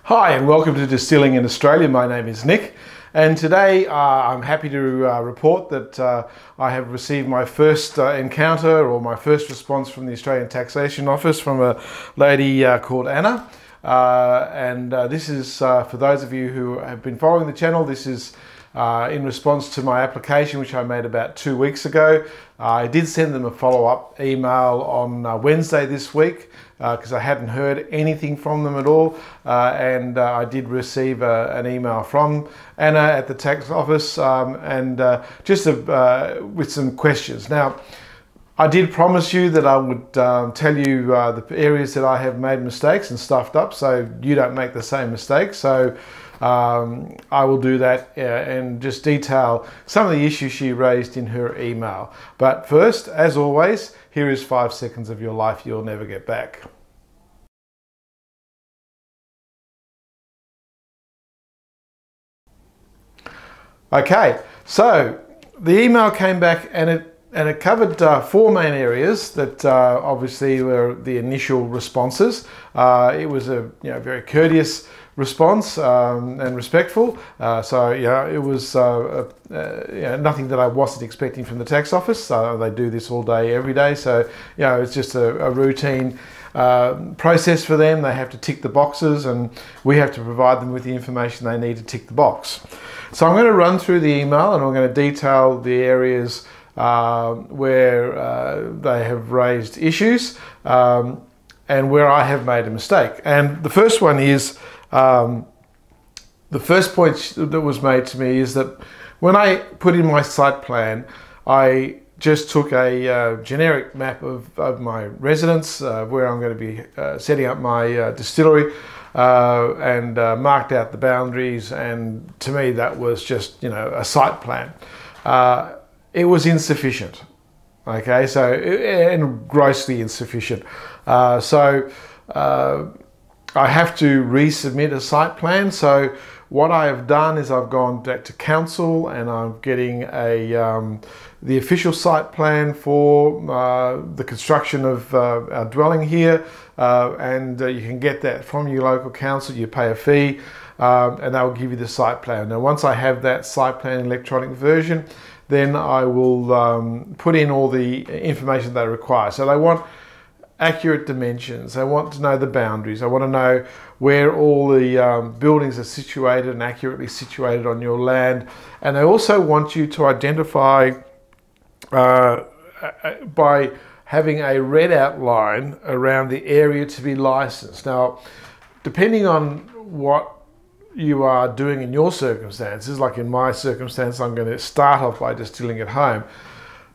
Hi and welcome to Distilling in Australia. My name is Nick, and today I'm happy to report that I have received my first encounter or my first response from the Australian Taxation Office from a lady called Anna. This is for those of you who have been following the channel. This is in response to my application, which I made about 2 weeks ago. I did send them a follow-up email on Wednesday this week because I hadn't heard anything from them at all. I did receive an email from Anna at the tax office with some questions. Now, I did promise you that I would tell you the areas that I have made mistakes and stuffed up so you don't make the same mistake. So I will do that and just detail some of the issues she raised in her email. But first, as always, here is 5 seconds of your life you'll never get back. Okay, so the email came back and it covered 4 main areas that obviously were the initial responses. It was a very courteous response and respectful. It was nothing that I wasn't expecting from the tax office. They do this all day, every day. So it's just a routine process for them. They have to tick the boxes, and we have to provide them with the information they need to tick the box. So I'm going to run through the email and I'm going to detail the areas where they have raised issues and where I have made a mistake. And the first one is, the first point that was made to me is that when I put in my site plan, I just took a generic map of my residence, where I'm going to be setting up my distillery, and marked out the boundaries, and to me that was just a site plan. It was insufficient, okay, and grossly insufficient. I have to resubmit a site plan. So what I have done is I've gone back to council and I'm getting the official site plan for the construction of our dwelling here, and you can get that from your local council. You pay a fee and they'll give you the site plan. Now once I have that site plan electronic version, then I will put in all the information they require. So they want accurate dimensions, they want to know the boundaries, they want to know where all the buildings are situated and accurately situated on your land, and they also want you to identify by having a red outline around the area to be licensed. Now, depending on what you are doing in your circumstances, like in my circumstance, I'm going to start off by distilling at home.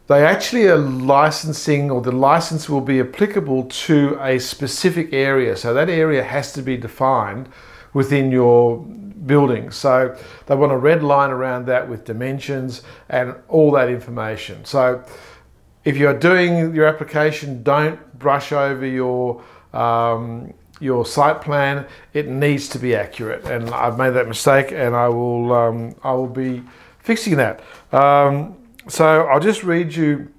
They actually are licensing, or the license will be applicable to a specific area. So that area has to be defined within your building. So they want a red line around that with dimensions and all that information. So if you're doing your application, don't brush over your site plan. It needs to be accurate, and I've made that mistake, and I will be fixing that. So I'll just read you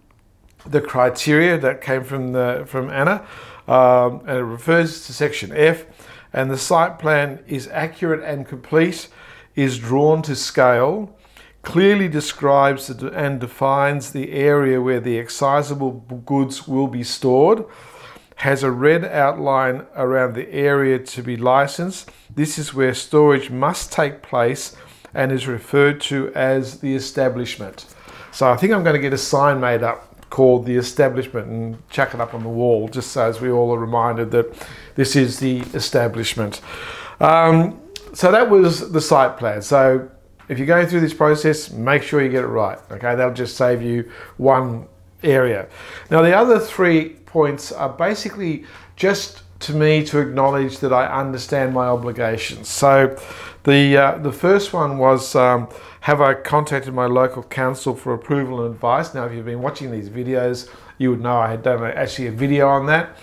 the criteria that came from Anna, and it refers to section F. And the site plan is accurate and complete, is drawn to scale, clearly describes and defines the area where the excisable goods will be stored, has a red outline around the area to be licensed. This is where storage must take place and is referred to as the establishment. So I think I'm going to get a sign made up called the establishment and chuck it up on the wall, just so as we all are reminded that this is the establishment. So that was the site plan. So if you're going through this process, make sure you get it right. Okay, that'll just save you one area. Now the other 3 points are basically just to me to acknowledge that I understand my obligations. So the first one was, have I contacted my local council for approval and advice? Now, if you've been watching these videos, you would know I had done actually a video on that.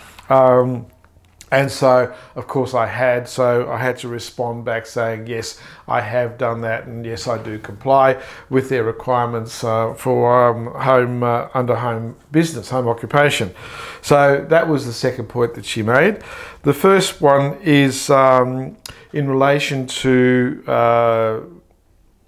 And so, of course, I had to respond back saying, yes, I have done that, and yes, I do comply with their requirements for home business, home occupation. So that was the second point that she made. The first one is in relation to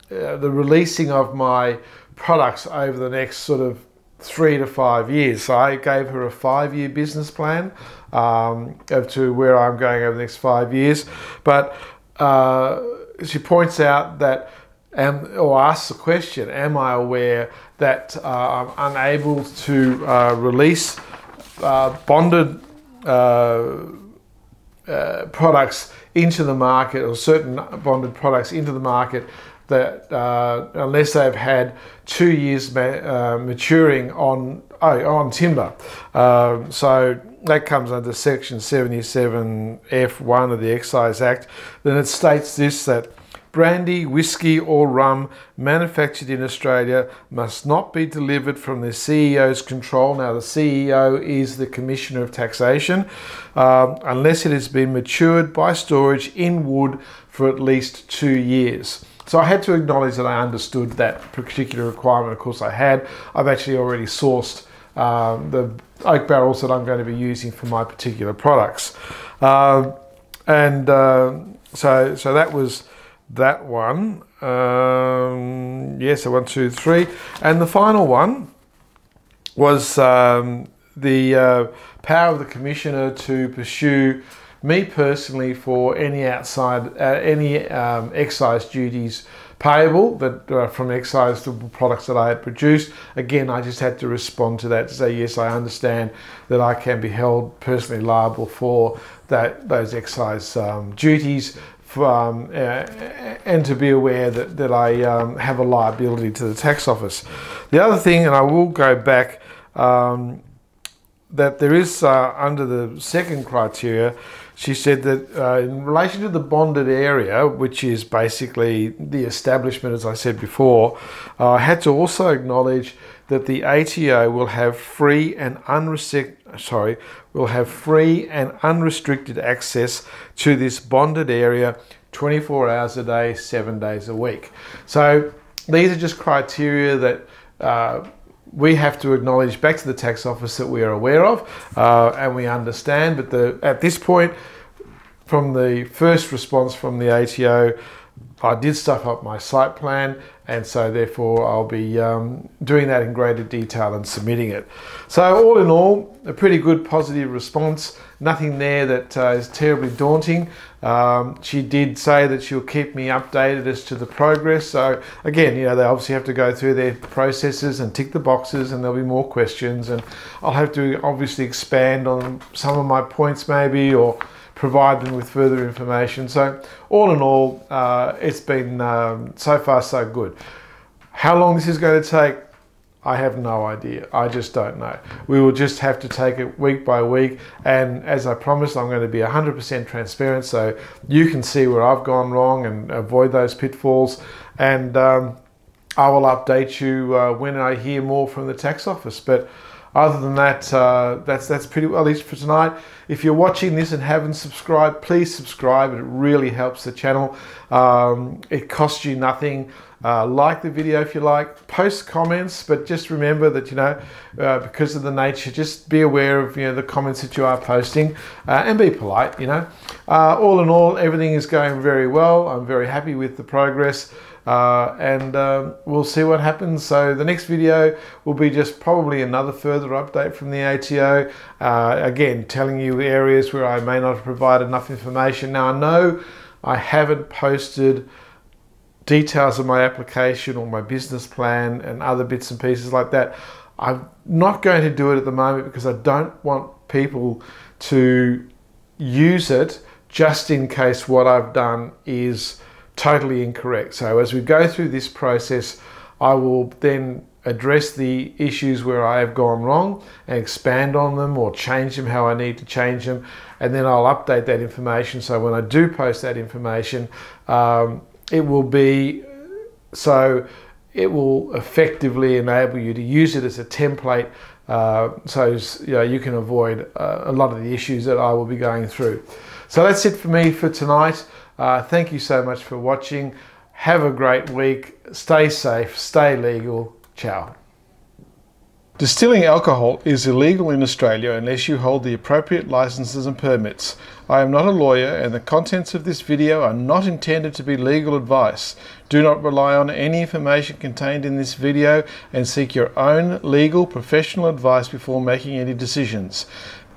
the releasing of my products over the next sort of 3 to 5 years. So I gave her a 5-year business plan to where I'm going over the next 5 years. But she points out that, or asks the question, am I aware that I'm unable to release bonded products into the market, or certain bonded products into the market, that unless they've had 2 years maturing on timber. So that comes under section 77F1 of the Excise Act. Then it states this, that brandy, whiskey or rum manufactured in Australia must not be delivered from the CEO's control. Now the CEO is the Commissioner of Taxation, unless it has been matured by storage in wood for at least 2 years. So I had to acknowledge that I understood that particular requirement. Of course I had. I've actually already sourced the oak barrels that I'm going to be using for my particular products. So that was that one. Yes, so 1, 2, 3. And the final one was the power of the Commissioner to pursue me personally for any excise duties payable that from excisable products that I had produced. Again, I just had to respond to that to say, yes, I understand that I can be held personally liable for those excise duties, and to be aware that I have a liability to the tax office. The other thing, and I will go back, that there is under the second criteria, she said that in relation to the bonded area, which is basically the establishment, as I said before, I had to also acknowledge that the ATO will have free and unrestricted access to this bonded area 24 hours a day, 7 days a week. So these are just criteria that we have to acknowledge back to the tax office that we are aware of and we understand. But at this point, from the first response from the ATO, I did stuff up my site plan, and so therefore I'll be doing that in greater detail and submitting it. So all in all, a pretty good positive response. Nothing there that is terribly daunting. She did say that she'll keep me updated as to the progress. So again, you know, they obviously have to go through their processes and tick the boxes, and there'll be more questions, and I'll have to obviously expand on some of my points maybe, or provide them with further information. So all in all, it's been so far so good. How long this is going to take, I have no idea. I just don't know. We will just have to take it week by week, and as I promised, I'm going to be 100% transparent so you can see where I've gone wrong and avoid those pitfalls, and I will update you when I hear more from the tax office. But other than that, that's pretty well, at least for tonight. If you're watching this and haven't subscribed, please subscribe. It really helps the channel. It costs you nothing. Like the video if you like, post comments, but just remember that, you know, because of the nature, just be aware of, you know, the comments that you are posting, and be polite, you know. All in all, everything is going very well. I'm very happy with the progress. And we'll see what happens. So the next video will be just probably another further update from the ATO, again telling you areas where I may not have provided enough information. Now I know I haven't posted details of my application or my business plan and other bits and pieces like that. I'm not going to do it at the moment because I don't want people to use it just in case what I've done is totally incorrect. So as we go through this process, I will then address the issues where I have gone wrong and expand on them or change them how I need to change them, and then I'll update that information so when I do post that information, it will effectively enable you to use it as a template so you can avoid a lot of the issues that I will be going through. So that's it for me for tonight. Thank you so much for watching. Have a great week. Stay safe, stay legal. Ciao. Distilling alcohol is illegal in Australia unless you hold the appropriate licenses and permits. I am not a lawyer, and the contents of this video are not intended to be legal advice. Do not rely on any information contained in this video and seek your own legal professional advice before making any decisions.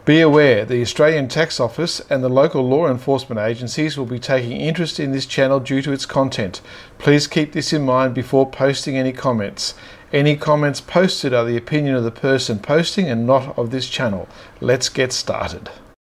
Be aware, the Australian Tax Office and the local law enforcement agencies will be taking interest in this channel due to its content. Please keep this in mind before posting any comments. Any comments posted are the opinion of the person posting and not of this channel. Let's get started.